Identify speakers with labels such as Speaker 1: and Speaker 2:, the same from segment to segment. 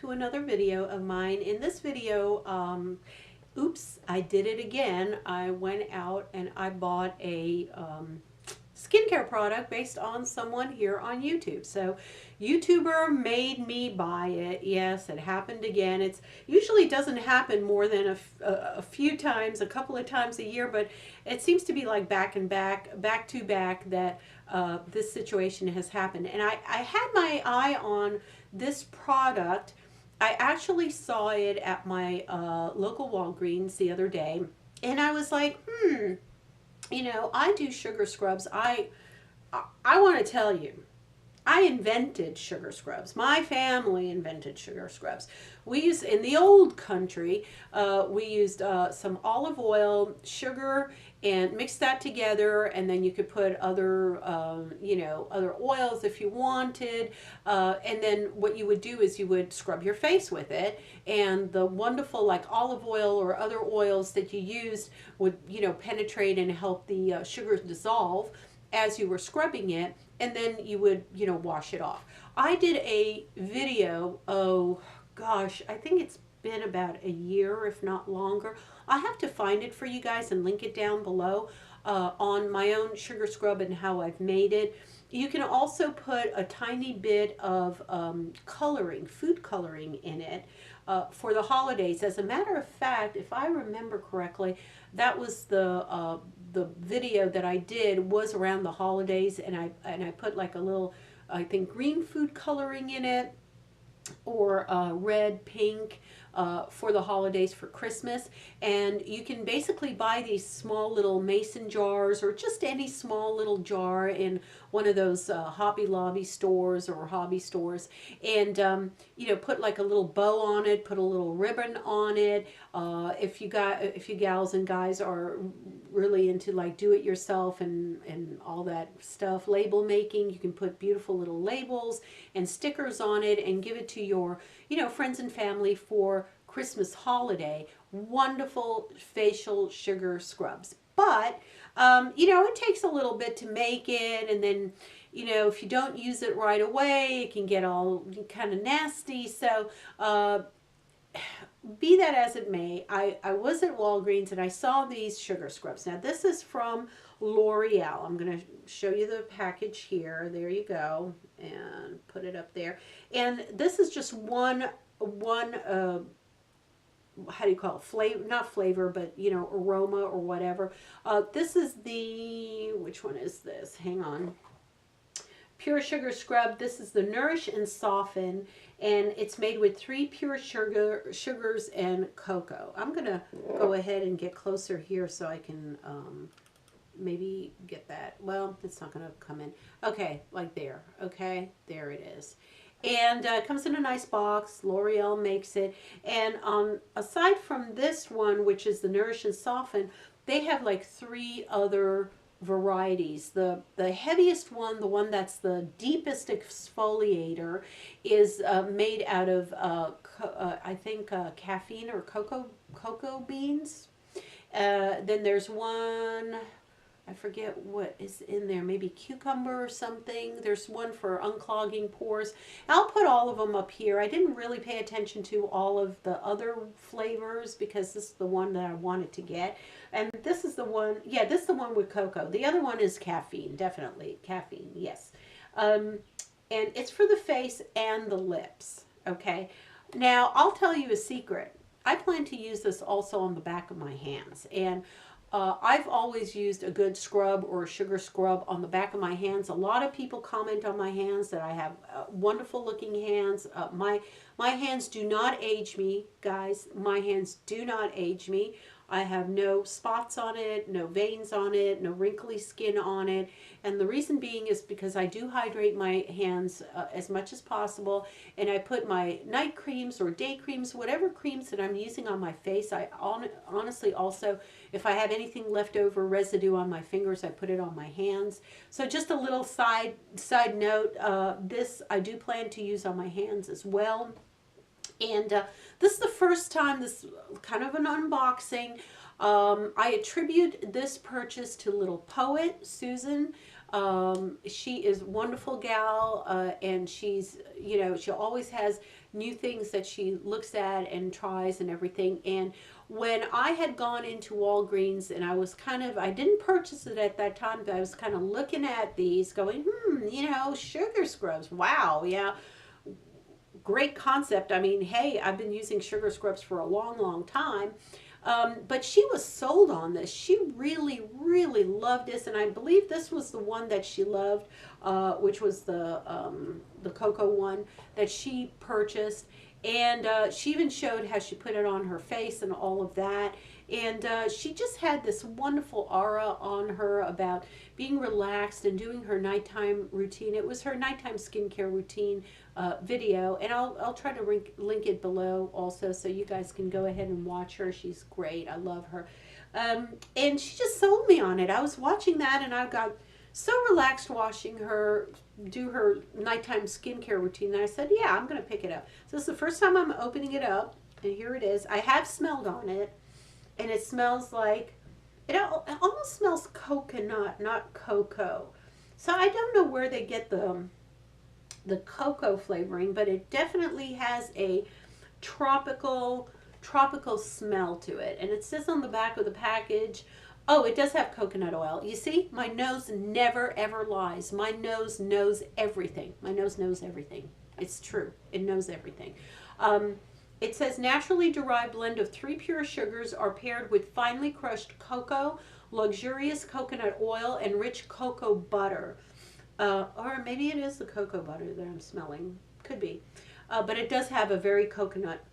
Speaker 1: to another video of mine. In this video, oops, I did it again. I went out and I bought a skincare product based on someone here on YouTube. So YouTuber made me buy it. Yes, it happened again. It's usually doesn't happen more than a few times, a couple of times a year, but it seems to be like back to back that this situation has happened. And I had my eye on this product. I actually saw it at my local Walgreens the other day, and I was like, I do sugar scrubs. I want to tell you, I invented sugar scrubs. My family invented sugar scrubs. We used, in the old country, we used some olive oil, sugar, and mixed that together, and then you could put other, other oils if you wanted. And then what you would do is you would scrub your face with it, and the wonderful, like olive oil or other oils that you used would, penetrate and help the sugars dissolve as you were scrubbing it, and then you would, wash it off. I did a video, oh gosh, I think it's been about a year, if not longer. I have to find it for you guys and link it down below on my own sugar scrub and how I've made it. You can also put a tiny bit of coloring, food coloring in it for the holidays. As a matter of fact, if I remember correctly, that was the video that I did was around the holidays, and I put like a little, I think, green food coloring in it, or red, pink, for the holidays for Christmas. And you can basically buy these small little mason jars, or just any small little jar in one of those Hobby Lobby stores or hobby stores, and put like a little bow on it, put a little ribbon on it. If you gals and guys are really into like do it yourself and all that stuff, label making, you can put beautiful little labels and stickers on it and give it to your friends and family for Christmas holiday. Wonderful facial sugar scrubs. But it takes a little bit to make it, and then if you don't use it right away, it can get all kind of nasty. So be that as it may, I was at Walgreens and I saw these sugar scrubs. Now this is from L'Oreal. I'm going to show you the package here. There you go, and put it up there. And this is just one how do you call it, flavor, not flavor, but aroma or whatever. This is which one is this? Hang on. Pure Sugar Scrub. This is the Nourish and Soften, and it's made with 3 pure sugars and cocoa. I'm going to go ahead and get closer here so I can maybe get that. Well, it's not going to come in. Okay, like there. Okay, there it is. And it comes in a nice box. L'Oreal makes it. And aside from this one, which is the Nourish and Soften, they have like 3 other varieties. The heaviest one, the one that's the deepest exfoliator, is made out of I think caffeine or cocoa beans. Then there's one, I forget what is in there, maybe cucumber or something. There's one for unclogging pores. I'll put all of them up here. I didn't really pay attention to all of the other flavors because this is the one that I wanted to get. And this is the one, yeah, this is the one with cocoa. The other one is caffeine, definitely. Caffeine, yes. And it's for the face and the lips, okay? Now, I'll tell you a secret. I plan to use this also on the back of my hands. And I've always used a good scrub or a sugar scrub on the back of my hands. A lot of people comment on my hands that I have wonderful looking hands. My hands do not age me, guys. My hands do not age me. I have no spots on it, no veins on it, no wrinkly skin on it. And the reason being is because I do hydrate my hands as much as possible. And I put my night creams or day creams, whatever creams that I'm using on my face. I honestly also, if I have anything left over residue on my fingers, I put it on my hands. So just a little side note, this I do plan to use on my hands as well. And this is the first time, this kind of an unboxing. I attribute this purchase to Little Poet, Susan. She is a wonderful gal, and she's, she always has new things that she looks at and tries and everything. And when I had gone into Walgreens and I was I didn't purchase it at that time, but I was kind of looking at these going, sugar scrubs. Wow, yeah, great concept. I mean, hey, I've been using sugar scrubs for a long, long time. But she was sold on this. She really, really loved this, and I believe this was the one that she loved, which was the cocoa one that she purchased. And she even showed how she put it on her face and all of that. And she just had this wonderful aura on her about being relaxed and doing her nighttime routine. It was her nighttime skincare routine video, and I'll try to link it below also, so you guys can go ahead and watch her. She's great. I love her. And she just sold me on it. I was watching that, and I got so relaxed watching her do her nighttime skincare routine that I said, yeah, I'm going to pick it up. So this is the first time I'm opening it up, and here it is. I have smelled on it, and it smells like, it almost smells coconut, not cocoa. So I don't know where they get the cocoa flavoring, but it definitely has a tropical smell to it. And it says on the back of the package, oh, it does have coconut oil. You see, my nose never ever lies. My nose knows everything. My nose knows everything. It's true. It knows everything. It says naturally derived blend of 3 pure sugars are paired with finely crushed cocoa, luxurious coconut oil, and rich cocoa butter. Or maybe it is the cocoa butter that I'm smelling. Could be. But it does have a very coconut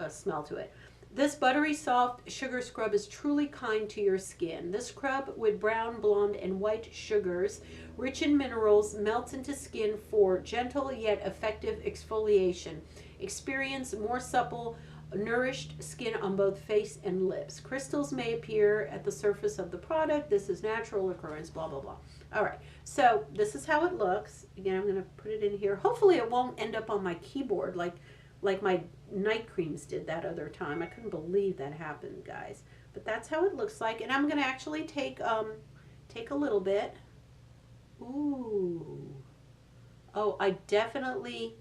Speaker 1: smell to it. This buttery soft sugar scrub is truly kind to your skin. This scrub with brown, blonde, and white sugars, rich in minerals, melts into skin for gentle yet effective exfoliation. Experience more supple, nourished skin on both face and lips. Crystals may appear at the surface of the product. This is natural occurrence, blah, blah, blah. All right, so this is how it looks. Again, I'm going to put it in here. Hopefully it won't end up on my keyboard like my night creams did that other time. I couldn't believe that happened, guys. But that's how it looks like. And I'm going to actually take a little bit. Ooh. Oh, I definitely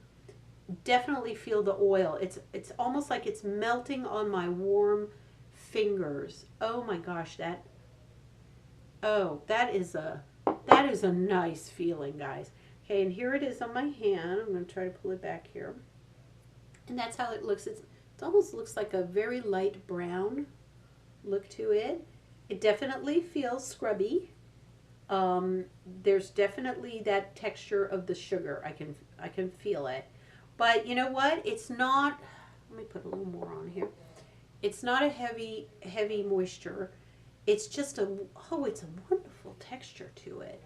Speaker 1: feel the oil. It's almost like it's melting on my warm fingers. Oh my gosh, that is a nice feeling, guys. Okay, and here it is on my hand. I'm going to try to pull it back here. And that's how it looks. It almost looks like a very light brown look to it. It definitely feels scrubby. There's definitely that texture of the sugar. I can feel it. But you know what? It's not, let me put a little more on here. It's not a heavy moisture. It's just it's a wonderful texture to it.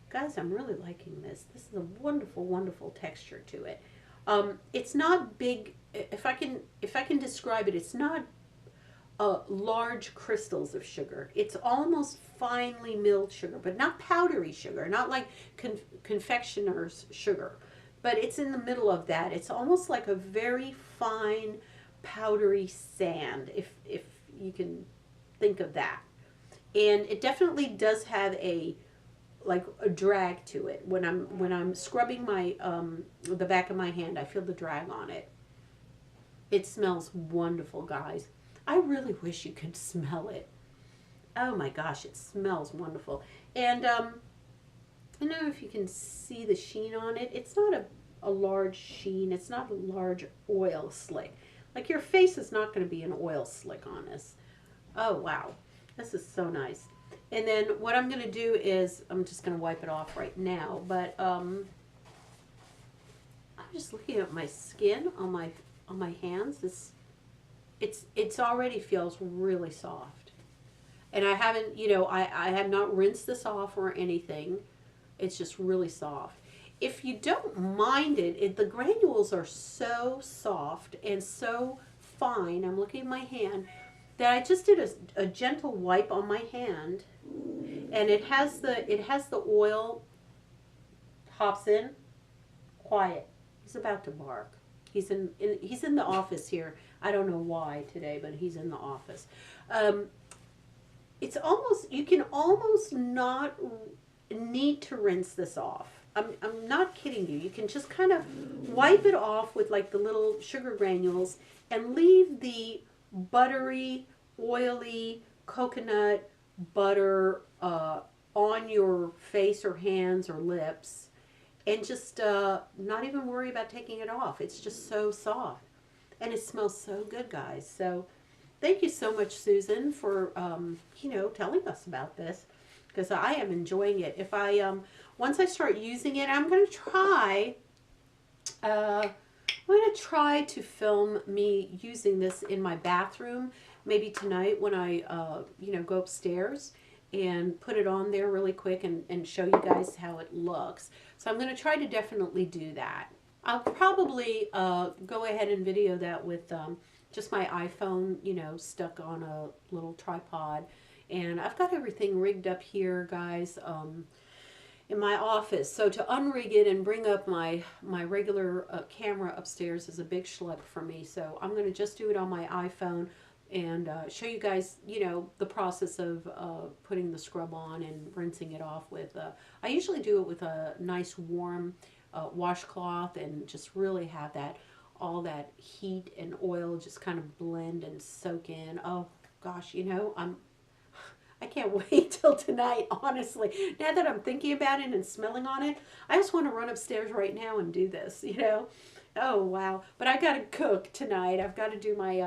Speaker 1: Guys, I'm really liking this. This is a wonderful, wonderful texture to it. It's not big. If I can describe it, it's not large crystals of sugar. It's almost finely milled sugar, but not powdery sugar, not like confectioner's sugar. But it's in the middle of that. It's almost like a very fine, powdery sand, if you can think of that. And it definitely does have a drag to it. When I'm scrubbing my the back of my hand, I feel the drag on it. It smells wonderful, guys. I really wish you could smell it. Oh my gosh, it smells wonderful. And I don't know if you can see the sheen on it. It's not a large sheen. It's not a large oil slick. Like your face is not going to be an oil slick on this. Oh wow, this is so nice. And then what I'm going to do is, I'm just going to wipe it off right now, but I'm just looking at my skin on my hands. It's already feels really soft. And I haven't, I have not rinsed this off or anything. It's just really soft. If you don't mind it, the granules are so soft and so fine. I'm looking at my hand that I just did a gentle wipe on my hand, and it has the oil. Hops in, quiet. He's about to bark. He's in the office here. I don't know why today, but he's in the office. It's almost, you can almost not need to rinse this off. I'm not kidding you. You can just kind of wipe it off with like the little sugar granules and leave the buttery, oily coconut butter on your face or hands or lips, and just not even worry about taking it off. It's just so soft, and it smells so good, guys. So thank you so much, Susan, for telling us about this, because I am enjoying it. If I once I start using it, I'm going to try. I'm going to try to film me using this in my bathroom, maybe tonight when I go upstairs and put it on there really quick and show you guys how it looks. So I'm going to try to definitely do that. I'll probably go ahead and video that with just my iPhone, stuck on a little tripod. And I've got everything rigged up here, guys, in my office. So to unrig it and bring up my regular camera upstairs is a big schlep for me. So I'm going to just do it on my iPhone and show you guys, the process of putting the scrub on and rinsing it off with, I usually do it with a nice warm washcloth and just really have all that heat and oil just kind of blend and soak in. Oh gosh, I can't wait till tonight, honestly. Now that I'm thinking about it and smelling on it, I just want to run upstairs right now and do this, Oh, wow. But I got to cook tonight. I've got to do my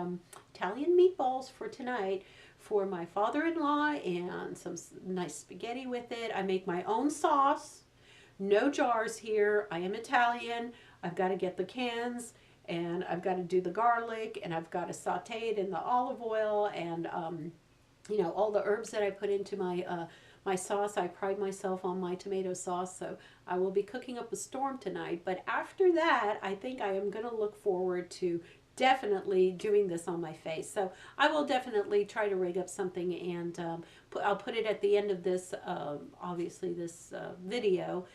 Speaker 1: Italian meatballs for tonight for my father-in-law and some nice spaghetti with it. I make my own sauce. No jars here. I am Italian. I've got to get the cans, and I've got to do the garlic, and I've got to saute it in the olive oil, and all the herbs that I put into my sauce. I pride myself on my tomato sauce, so I will be cooking up a storm tonight. But after that, I think I am going to look forward to definitely doing this on my face. So I will definitely try to rig up something, and I'll put it at the end of this, obviously this video.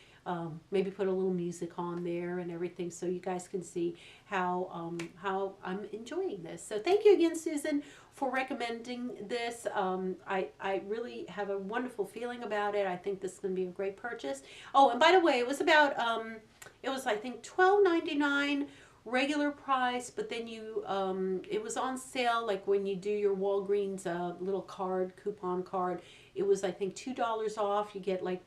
Speaker 1: Maybe put a little music on there and everything, so you guys can see how I'm enjoying this. So thank you again, Susan, for recommending this. I really have a wonderful feeling about it. I think this is going to be a great purchase. Oh, and by the way, it was about it was, I think, $12.99 regular price, but then it was on sale, like when you do your Walgreens little coupon card. It was, I think, $2 off. You get like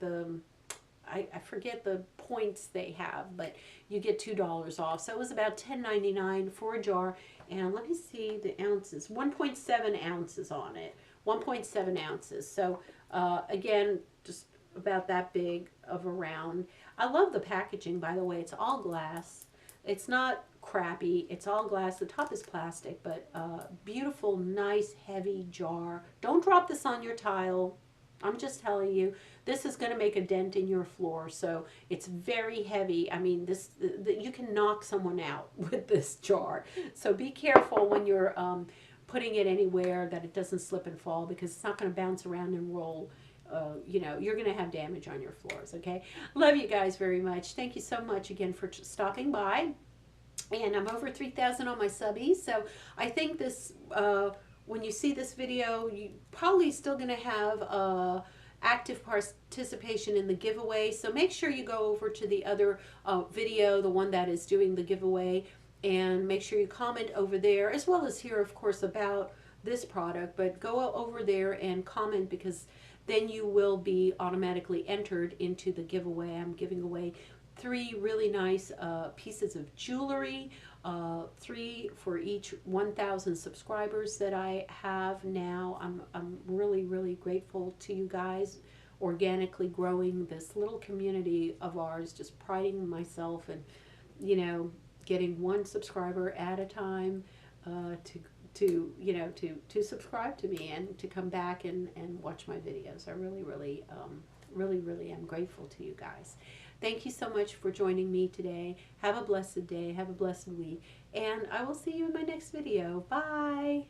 Speaker 1: I forget the points they have, but you get $2 off. So it was about $10.99 for a jar. And let me see the ounces. 1.7 ounces on it. 1.7 ounces. So again, just about that big of a round. I love the packaging, by the way. It's all glass. It's not crappy. It's all glass. The top is plastic, but beautiful, nice, heavy jar. Don't drop this on your tile. I'm just telling you, this is going to make a dent in your floor. So it's very heavy. I mean, you can knock someone out with this jar. So be careful when you're putting it anywhere that it doesn't slip and fall, because it's not going to bounce around and roll. You're going to have damage on your floors, okay? Love you guys very much. Thank you so much again for stopping by. And I'm over 3,000 on my subbies. So I think this... when you see this video, you probably still going to have active participation in the giveaway. So make sure you go over to the other video, the one that is doing the giveaway, and make sure you comment over there, as well as here, of course, about this product. But go over there and comment, because then you will be automatically entered into the giveaway. I'm giving away 3 really nice pieces of jewelry. 3 for each 1,000 subscribers that I have now. I'm really, really grateful to you guys, organically growing this little community of ours, just priding myself and, getting 1 subscriber at a time to subscribe to me and to come back and watch my videos. I really, really, really am grateful to you guys. Thank you so much for joining me today. Have a blessed day. Have a blessed week. And I will see you in my next video. Bye.